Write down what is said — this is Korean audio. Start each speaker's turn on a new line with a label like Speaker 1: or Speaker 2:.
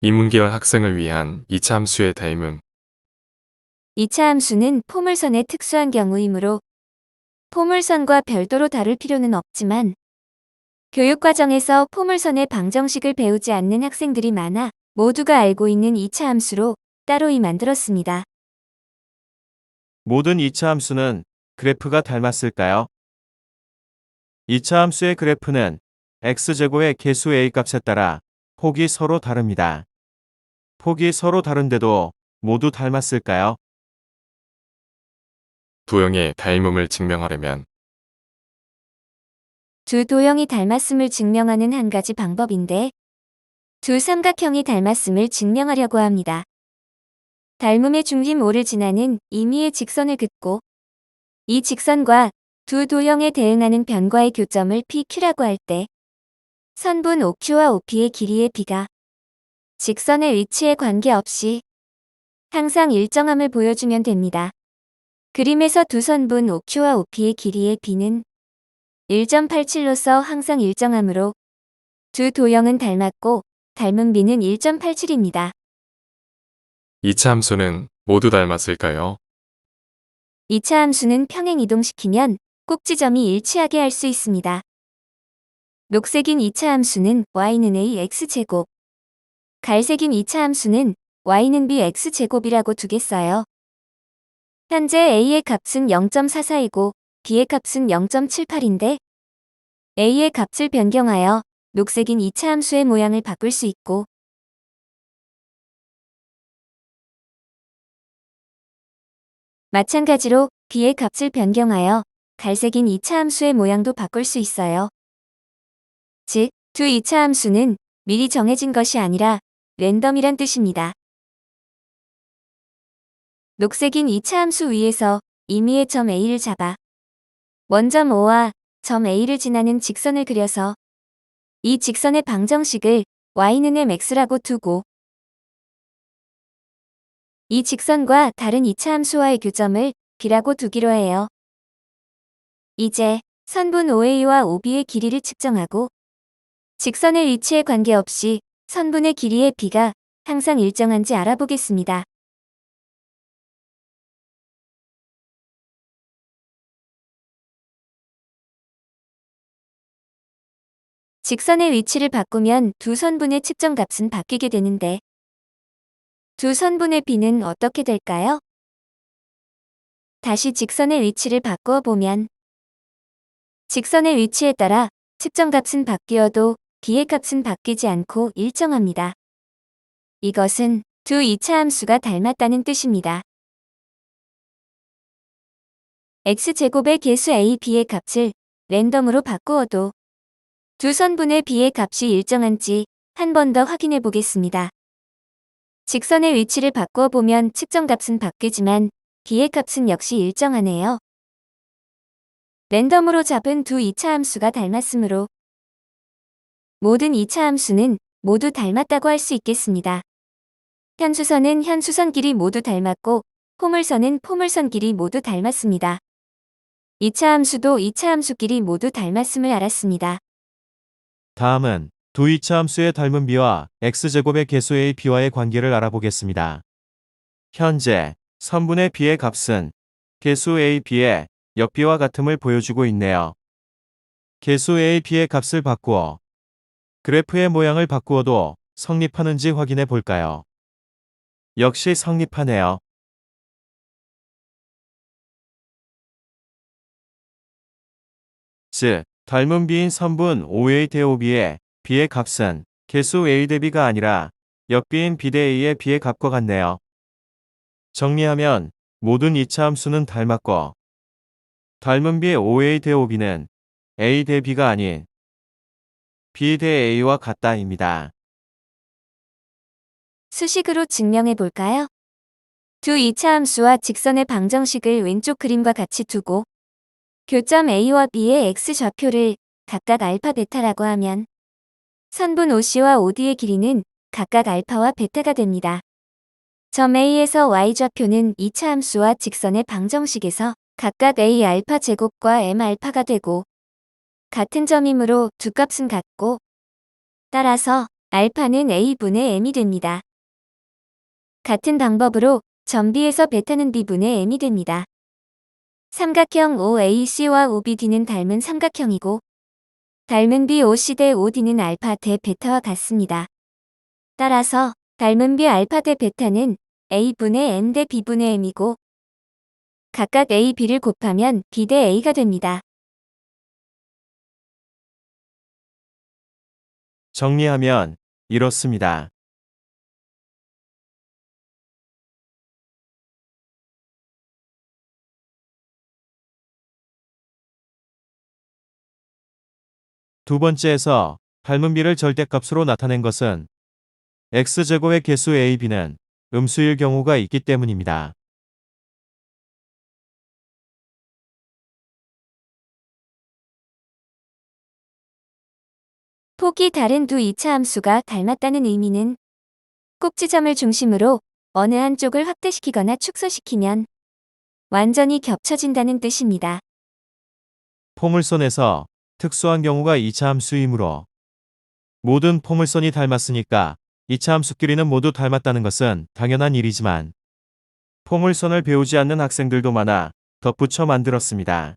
Speaker 1: 인문계열 학생을 위한 이차 함수의 닮음.
Speaker 2: 이차 함수는 포물선의 특수한 경우이므로 포물선과 별도로 다룰 필요는 없지만 교육과정에서 포물선의 방정식을 배우지 않는 학생들이 많아 모두가 알고 있는 이차 함수로 따로이 만들었습니다.
Speaker 3: 모든 이차 함수는 그래프가 닮았을까요? 이차 함수의 그래프는 x제곱의 개수 a 값에 따라 폭이 서로 다릅니다. 폭이 서로 다른데도 모두 닮았을까요?
Speaker 1: 도형의 닮음을 증명하려면
Speaker 2: 두 도형이 닮았음을 증명하는 한 가지 방법인데 두 삼각형이 닮았음을 증명하려고 합니다. 닮음의 중심 O를 지나는 임의의 직선을 긋고 이 직선과 두 도형에 대응하는 변과의 교점을 PQ라고 할 때 선분 OQ와 OP의 길이의 B가 직선의 위치에 관계없이 항상 일정함을 보여주면 됩니다. 그림에서 두 선분 OQ와 OP의 길이의 B는 1.87로서 항상 일정하므로 두 도형은 닮았고 닮은 B는 1.87입니다.
Speaker 1: 이차 함수는 모두 닮았을까요?
Speaker 2: 이차 함수는 평행 이동시키면 꼭지점이 일치하게 할 수 있습니다. 녹색인 이차 함수는 y는 a x제곱, 갈색인 이차 함수는 y는 b x제곱이라고 두겠어요. 현재 a의 값은 0.44이고 b의 값은 0.78인데 a의 값을 변경하여 녹색인 이차 함수의 모양을 바꿀 수 있고 마찬가지로 b의 값을 변경하여 갈색인 이차 함수의 모양도 바꿀 수 있어요. 즉, 두 이차 함수는 미리 정해진 것이 아니라 랜덤이란 뜻입니다. 녹색인 이차 함수 위에서 임의의 점 A를 잡아 원점 O와 점 A를 지나는 직선을 그려서 이 직선의 방정식을 y는 mx라고 두고 이 직선과 다른 이차 함수와의 교점을 b라고 두기로 해요. 이제 선분 OA와 OB의 길이를 측정하고 직선의 위치에 관계없이 선분의 길이의 b가 항상 일정한지 알아보겠습니다. 직선의 위치를 바꾸면 두 선분의 측정값은 바뀌게 되는데 두 선분의 b는 어떻게 될까요? 다시 직선의 위치를 바꾸어 보면 직선의 위치에 따라 측정값은 바뀌어도 b의 값은 바뀌지 않고 일정합니다. 이것은 두 이차 함수가 닮았다는 뜻입니다. x제곱의 개수 a, b의 값을 랜덤으로 바꾸어도 두 선분의 b의 값이 일정한지 한 번 더 확인해 보겠습니다. 직선의 위치를 바꾸어 보면 측정값은 바뀌지만 b의 값은 역시 일정하네요. 랜덤으로 잡은 두 이차 함수가 닮았으므로 모든 이차 함수는 모두 닮았다고 할 수 있겠습니다. 현수선은 현수선 길이 모두 닮았고 포물선은 포물선 길이 모두 닮았습니다. 이차 함수도 이차 함수끼리 모두 닮았음을 알았습니다.
Speaker 3: 다음은 두 이차 함수의 닮은 b와 x제곱의 개수 a, b와의 관계를 알아보겠습니다. 현재 선분의 b의 값은 개수 a, b의 역비와 같음을 보여주고 있네요. 개수 a, b의 값을 바꾸어 그래프의 모양을 바꾸어도 성립하는지 확인해 볼까요? 역시 성립하네요. 즉, 닮은 b인 선분 OA 대 OB의 b의 값은 개수 a 대 b가 아니라 역비인 b 대 a의 b의 값과 같네요. 정리하면 모든 이차 함수는 닮았고 닮은 b의 OA 대 OB는 a 대 b가 아닌 b 대 a와 같다입니다.
Speaker 2: 수식으로 증명해 볼까요? 두 이차 함수와 직선의 방정식을 왼쪽 그림과 같이 두고 교점 A와 B의 x좌표를 각각 알파 베타라고 하면 선분 OC와 OD의 길이는 각각 알파와 베타가 됩니다. 점 A에서 y좌표는 이차 함수와 직선의 방정식에서 각각 A 알파 제곱과 M 알파가 되고 같은 점이므로 두 값은 같고 따라서 알파는 A분의 M이 됩니다. 같은 방법으로 점 B에서 베타는 B분의 M이 됩니다. 삼각형 OAC와 OBD는 닮은 삼각형이고 닮은 BOC 대 OD는 알파 대 베타와 같습니다. 따라서 닮은 B 알파 대 베타는 A분의 M 대 B분의 M이고 각각 A, B를 곱하면 B 대 A가 됩니다.
Speaker 3: 정리하면 이렇습니다. 두 번째에서 닮은 B를 절대값으로 나타낸 것은 X제곱의 개수 A, B는 음수일 경우가 있기 때문입니다.
Speaker 2: 폭이 다른 두 이차함수가 닮았다는 의미는 꼭지점을 중심으로 어느 한쪽을 확대시키거나 축소시키면 완전히 겹쳐진다는 뜻입니다.
Speaker 3: 포물선에서 특수한 경우가 이차함수이므로 모든 포물선이 닮았으니까 이차함수끼리는 모두 닮았다는 것은 당연한 일이지만 포물선을 배우지 않는 학생들도 많아 덧붙여 만들었습니다.